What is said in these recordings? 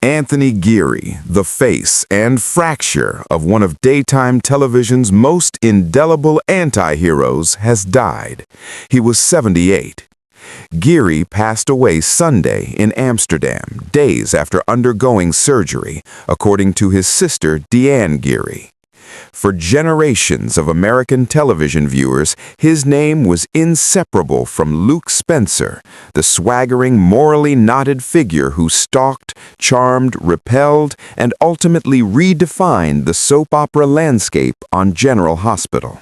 Anthony Geary, the face and fracture of one of daytime television's most indelible antiheroes, has died. He was 78. Geary passed away Sunday in Amsterdam, days after undergoing surgery, according to his sister Deanne Geary. For generations of American television viewers, his name was inseparable from Luke Spencer, the swaggering, morally knotted figure who stalked, charmed, repelled, and ultimately redefined the soap opera landscape on General Hospital.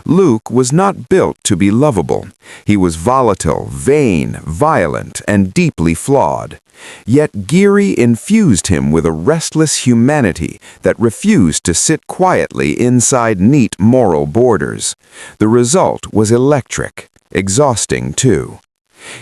Luke was not built to be lovable. He was volatile, vain, violent, and deeply flawed. Yet Geary infused him with a restless humanity that refused to sit quietly inside neat moral borders. The result was electric, exhausting too.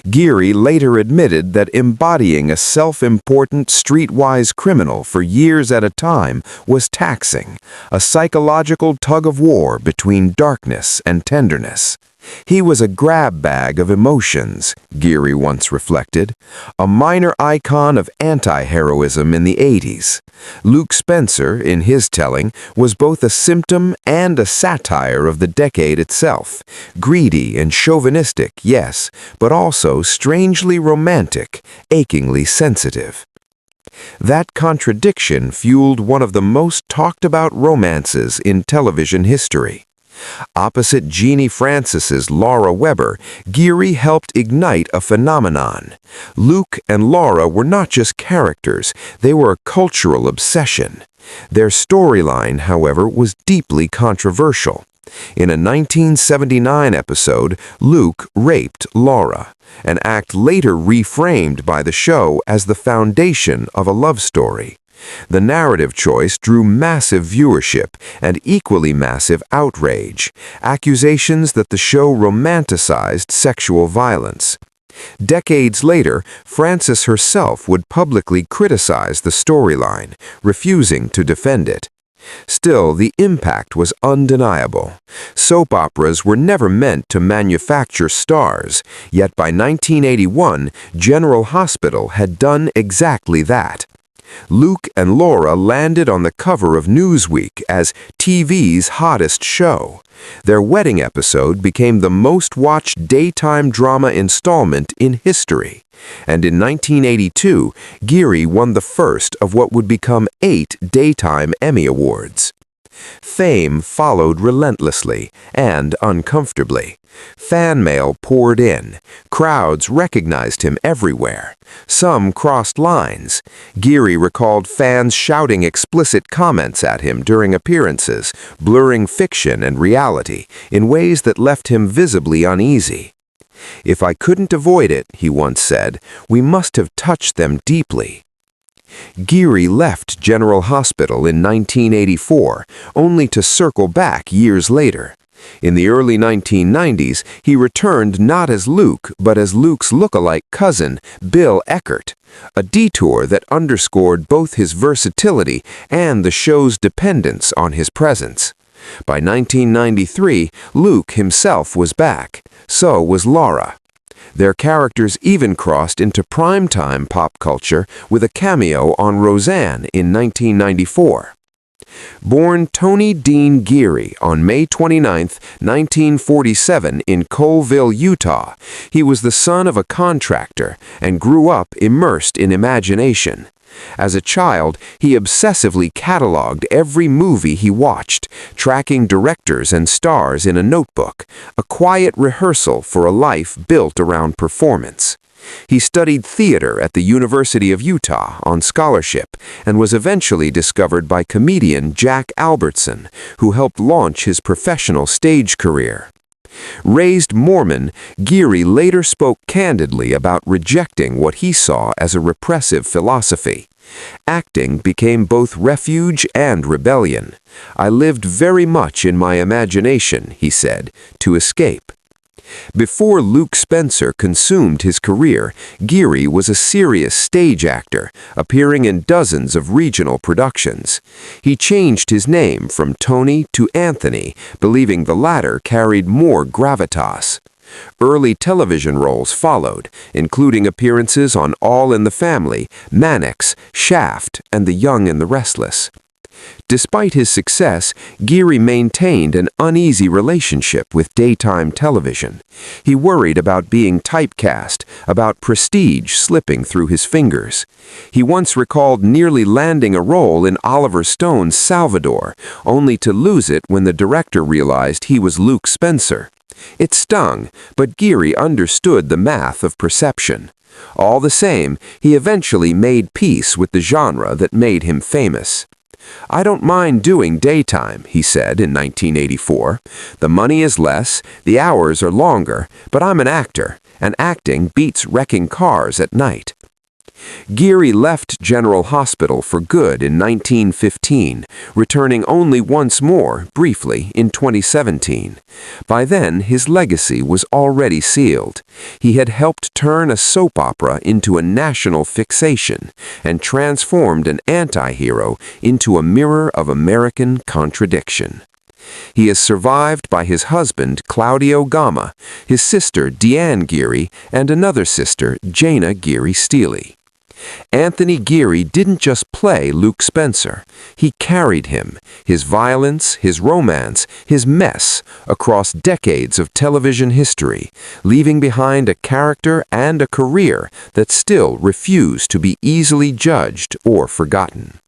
Geary later admitted that embodying a self-important, streetwise criminal for years at a time was taxing, a psychological tug-of-war between darkness and tenderness. He was a grab bag of emotions, Geary once reflected, a minor icon of anti-heroism in the 80s. Luke Spencer, in his telling, was both a symptom and a satire of the decade itself. Greedy and chauvinistic, yes, but also strangely romantic, achingly sensitive. That contradiction fueled one of the most talked-about romances in television history. Opposite Jeannie Francis's Laura Weber, Geary helped ignite a phenomenon. Luke and Laura were not just characters, they were a cultural obsession. Their storyline, however, was deeply controversial. In a 1979 episode, Luke raped Laura, an act later reframed by the show as the foundation of a love story. The narrative choice drew massive viewership and equally massive outrage, accusations that the show romanticized sexual violence. Decades later, Francis herself would publicly criticize the storyline, refusing to defend it. Still, the impact was undeniable. Soap operas were never meant to manufacture stars, yet by 1981, General Hospital had done exactly that. Luke and Laura landed on the cover of Newsweek as TV's hottest show. Their wedding episode became the most-watched daytime drama installment in history. And in 1982, Geary won the first of what would become 8 Daytime Emmy Awards. Fame followed relentlessly and uncomfortably. Fan mail poured in. Crowds recognized him everywhere. Some crossed lines. Geary recalled fans shouting explicit comments at him during appearances, blurring fiction and reality in ways that left him visibly uneasy. "If I couldn't avoid it," he once said, "we must have touched them deeply." Geary left General Hospital in 1984, only to circle back years later. In the early 1990s, he returned not as Luke, but as Luke's look-alike cousin, Bill Eckert, a detour that underscored both his versatility and the show's dependence on his presence. By 1993, Luke himself was back. So was Laura. Their characters even crossed into primetime pop culture with a cameo on Roseanne in 1994. Born Tony Dean Geary on May 29, 1947 in Colville, Utah, he was the son of a contractor and grew up immersed in imagination. As a child, he obsessively cataloged every movie he watched, tracking directors and stars in a notebook, a quiet rehearsal for a life built around performance. He studied theater at the University of Utah on scholarship and was eventually discovered by comedian Jack Albertson, who helped launch his professional stage career. Raised Mormon, Geary later spoke candidly about rejecting what he saw as a repressive philosophy. Acting became both refuge and rebellion. "I lived very much in my imagination," he said, to escape. Before Luke Spencer consumed his career, Geary was a serious stage actor, appearing in dozens of regional productions. He changed his name from Tony to Anthony, believing the latter carried more gravitas. Early television roles followed, including appearances on All in the Family, Mannix, Shaft, and The Young and the Restless. Despite his success, Geary maintained an uneasy relationship with daytime television. He worried about being typecast, about prestige slipping through his fingers. He once recalled nearly landing a role in Oliver Stone's Salvador, only to lose it when the director realized he was Luke Spencer. It stung, but Geary understood the math of perception. All the same, he eventually made peace with the genre that made him famous. "I don't mind doing daytime," he said in 1984. "The money is less, the hours are longer, but I'm an actor, and acting beats wrecking cars at night." Geary left General Hospital for good in 1915, returning only once more, briefly, in 2017. By then, his legacy was already sealed. He had helped turn a soap opera into a national fixation and transformed an anti-hero into a mirror of American contradiction. He is survived by his husband, Claudio Gama, his sister, Deanne Geary, and another sister, Jana Geary-Steely. Anthony Geary didn't just play Luke Spencer. He carried him, his violence, his romance, his mess, across decades of television history, leaving behind a character and a career that still refuse to be easily judged or forgotten.